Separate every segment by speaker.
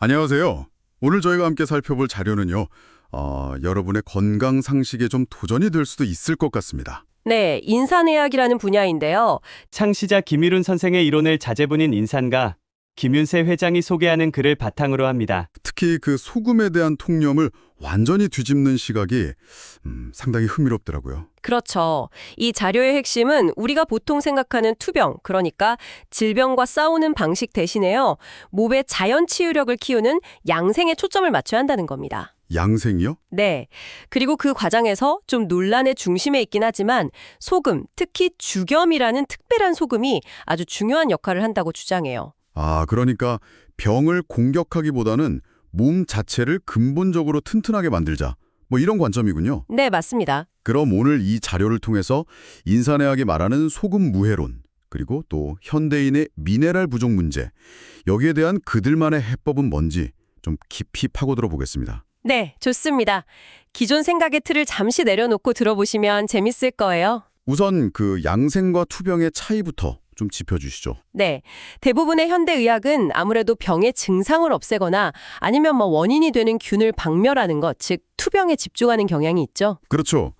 Speaker 1: 안녕하세요. 오늘 저희가 함께 살펴볼 자료는요. 여러분의 건강 상식에 좀 도전이 될 수도 있을 것 같습니다.
Speaker 2: 네, 인산의학이라는 분야인데요.
Speaker 3: 창시자 김일훈 선생의 이론을 자제분인 인산가 김윤세 회장이 소개하는 글을 바탕으로 합니다.
Speaker 1: 특히 그 소금에 대한 통념을 완전히 뒤집는 시각이 상당히 흥미롭더라고요.
Speaker 2: 그렇죠. 이 자료의 핵심은 우리가 보통 생각하는 투병, 그러니까 질병과 싸우는 방식 대신에요. 몸의 자연 치유력을 키우는 양생에 초점을 맞춰야 한다는 겁니다.
Speaker 1: 양생이요?
Speaker 2: 네. 그리고 그 과정에서 좀 논란의 중심에 있긴 하지만 소금, 특히 죽염이라는 특별한 소금이 아주 중요한 역할을 한다고 주장해요.
Speaker 1: 그러니까 병을 공격하기보다는 몸 자체를 근본적으로 튼튼하게 만들자. 뭐 이런 관점이군요.
Speaker 2: 네, 맞습니다.
Speaker 1: 그럼 오늘 이 자료를 통해서 인산의학이 말하는 소금 무해론, 그리고 또 현대인의 미네랄 부족 문제, 여기에 대한 그들만의 해법은 뭔지 좀 깊이 파고들어 보겠습니다.
Speaker 2: 네, 좋습니다. 기존 생각의 틀을 잠시 내려놓고 들어보시면 재밌을 거예요.
Speaker 1: 우선 그 양생과 투병의 차이부터 좀 짚어주시죠.
Speaker 2: 네, 대부분의 현대의학은 아무래도 병의 증상을 없애거나 아니면 원인이 되는 균을 박멸하는 것, 즉 투병에 집중하는 경향이 있죠.
Speaker 1: 그렇죠.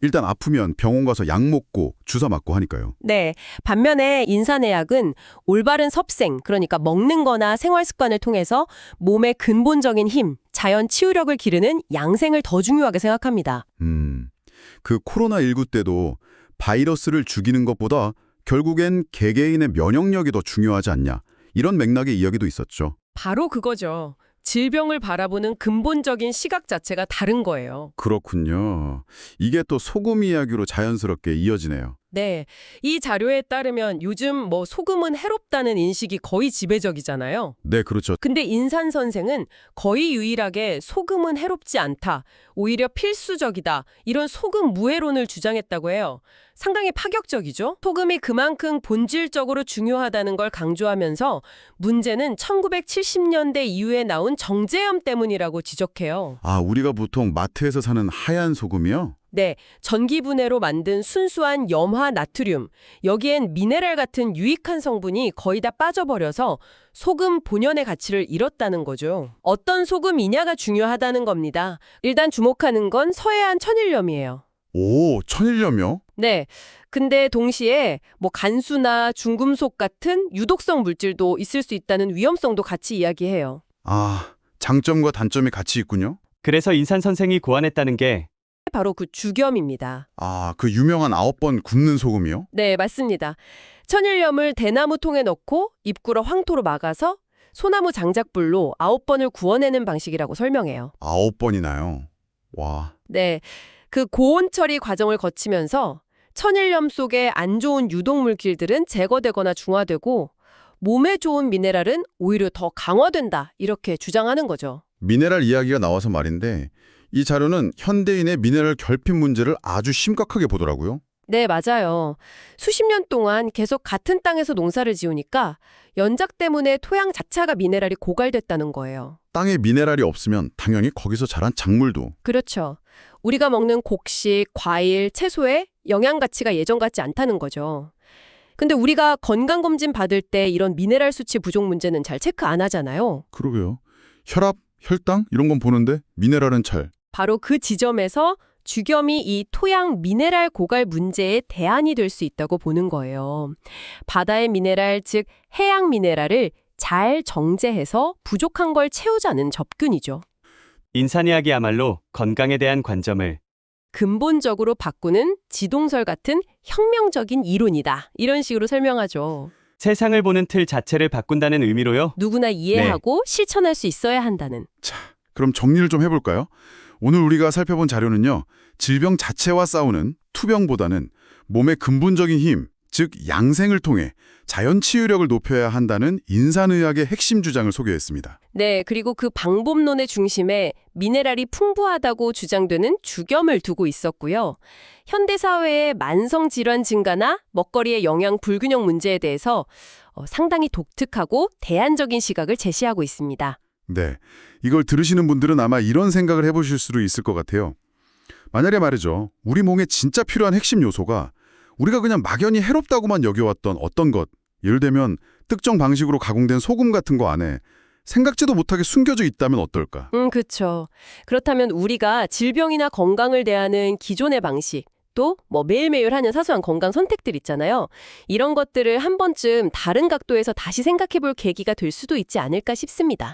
Speaker 1: 일단 아프면 병원 가서 약 먹고 주사 맞고 하니까요.
Speaker 2: 네, 반면에 인산의학은 올바른 섭생, 그러니까 먹는 거나 생활 습관을 통해서 몸의 근본적인 힘, 자연 치유력을 기르는 양생을 더 중요하게 생각합니다.
Speaker 1: 그 코로나19 때도 바이러스를 죽이는 것보다 결국엔 개개인의 면역력이 더 중요하지 않냐. 이런 맥락의 이야기도 있었죠.
Speaker 2: 바로 그거죠. 질병을 바라보는 근본적인 시각 자체가 다른 거예요.
Speaker 1: 그렇군요. 이게 또 소금 이야기로 자연스럽게 이어지네요.
Speaker 2: 네, 이 자료에 따르면 요즘 소금은 해롭다는 인식이 거의 지배적이잖아요.
Speaker 1: 네, 그렇죠.
Speaker 2: 근데 인산 선생은 거의 유일하게 소금은 해롭지 않다, 오히려 필수적이다, 이런 소금 무해론을 주장했다고 해요. 상당히 파격적이죠? 소금이 그만큼 본질적으로 중요하다는 걸 강조하면서 문제는 1970년대 이후에 나온 정제염 때문이라고 지적해요.
Speaker 1: 우리가 보통 마트에서 사는 하얀 소금이요?
Speaker 2: 네, 전기분해로 만든 순수한 염화 나트륨, 여기엔 미네랄 같은 유익한 성분이 거의 다 빠져버려서 소금 본연의 가치를 잃었다는 거죠. 어떤 소금이냐가 중요하다는 겁니다. 일단 주목하는 건 서해안 천일염이에요.
Speaker 1: 오, 천일염이요?
Speaker 2: 네, 근데 동시에 간수나 중금속 같은 유독성 물질도 있을 수 있다는 위험성도 같이 이야기해요.
Speaker 1: 장점과 단점이 같이 있군요.
Speaker 3: 그래서 인산 선생이 고안했다는 게
Speaker 2: 바로 그 죽염입니다.
Speaker 1: 그 유명한 9번 굽는 소금이요?
Speaker 2: 네, 맞습니다. 천일염을 대나무 통에 넣고 입구로 황토로 막아서 소나무 장작불로 9번을 구워내는 방식이라고 설명해요.
Speaker 1: 9번이나요? 와.
Speaker 2: 네, 그 고온 처리 과정을 거치면서 천일염 속의 안 좋은 유독물질들은 제거되거나 중화되고 몸에 좋은 미네랄은 오히려 더 강화된다, 이렇게 주장하는 거죠.
Speaker 1: 미네랄 이야기가 나와서 말인데 이 자료는 현대인의 미네랄 결핍 문제를 아주 심각하게 보더라고요.
Speaker 2: 네, 맞아요. 수십 년 동안 계속 같은 땅에서 농사를 지으니까 연작 때문에 토양 자체가 미네랄이 고갈됐다는 거예요.
Speaker 1: 땅에 미네랄이 없으면 당연히 거기서 자란 작물도.
Speaker 2: 그렇죠. 우리가 먹는 곡식, 과일, 채소의 영양 가치가 예전 같지 않다는 거죠. 근데 우리가 건강검진 받을 때 이런 미네랄 수치 부족 문제는 잘 체크 안 하잖아요.
Speaker 1: 그러게요. 혈압, 혈당 이런 건 보는데 미네랄은 잘.
Speaker 2: 바로 그 지점에서 죽염이 이 토양 미네랄 고갈 문제의 대안이 될 수 있다고 보는 거예요. 바다의 미네랄, 즉 해양 미네랄을 잘 정제해서 부족한 걸 채우자는 접근이죠.
Speaker 3: 인산의학이야말로 건강에 대한 관점을
Speaker 2: 근본적으로 바꾸는 지동설 같은 혁명적인 이론이다, 이런 식으로 설명하죠.
Speaker 3: 세상을 보는 틀 자체를 바꾼다는 의미로요.
Speaker 2: 누구나 이해하고 실천할 수 있어야 한다는.
Speaker 1: 그럼 정리를 좀 해볼까요? 오늘 우리가 살펴본 자료는요. 질병 자체와 싸우는 투병보다는 몸의 근본적인 힘, 즉 양생을 통해 자연 치유력을 높여야 한다는 인산의학의 핵심 주장을 소개했습니다.
Speaker 2: 네, 그리고 그 방법론의 중심에 미네랄이 풍부하다고 주장되는 죽염을 두고 있었고요. 현대사회의 만성질환 증가나 먹거리의 영양 불균형 문제에 대해서 상당히 독특하고 대안적인 시각을 제시하고 있습니다.
Speaker 1: 네, 이걸 들으시는 분들은 아마 이런 생각을 해보실 수도 있을 것 같아요. 만약에 말이죠. 우리 몸에 진짜 필요한 핵심 요소가 우리가 그냥 막연히 해롭다고만 여겨왔던 어떤 것, 예를 들면 특정 방식으로 가공된 소금 같은 거 안에 생각지도 못하게 숨겨져 있다면 어떨까?
Speaker 2: 그렇죠. 그렇다면 우리가 질병이나 건강을 대하는 기존의 방식, 또 뭐 매일매일 하는 사소한 건강 선택들 있잖아요. 이런 것들을 한 번쯤 다른 각도에서 다시 생각해 볼 계기가 될 수도 있지 않을까 싶습니다.